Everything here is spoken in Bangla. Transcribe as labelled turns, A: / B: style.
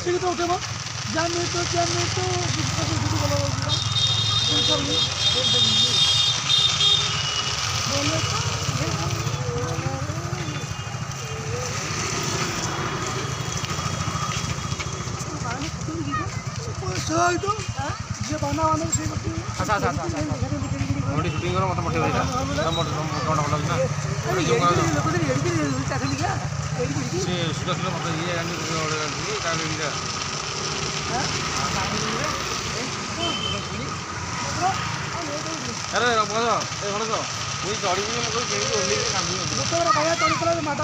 A: ঠিক তো উঠে জানি তো তো যে বানানো সেই
B: আচ্ছা আচ্ছা আচ্ছা মোটি শুটিং করা মতো মোটি হয়ে যায় মোটা মোটা ভালো না সে সুদা সুদা মতো ইয়ে গানি করে কারণ এটা আরে ভালো এই ভালো তো ওই গাড়ি নিয়ে মতো কেউ ওলি কাম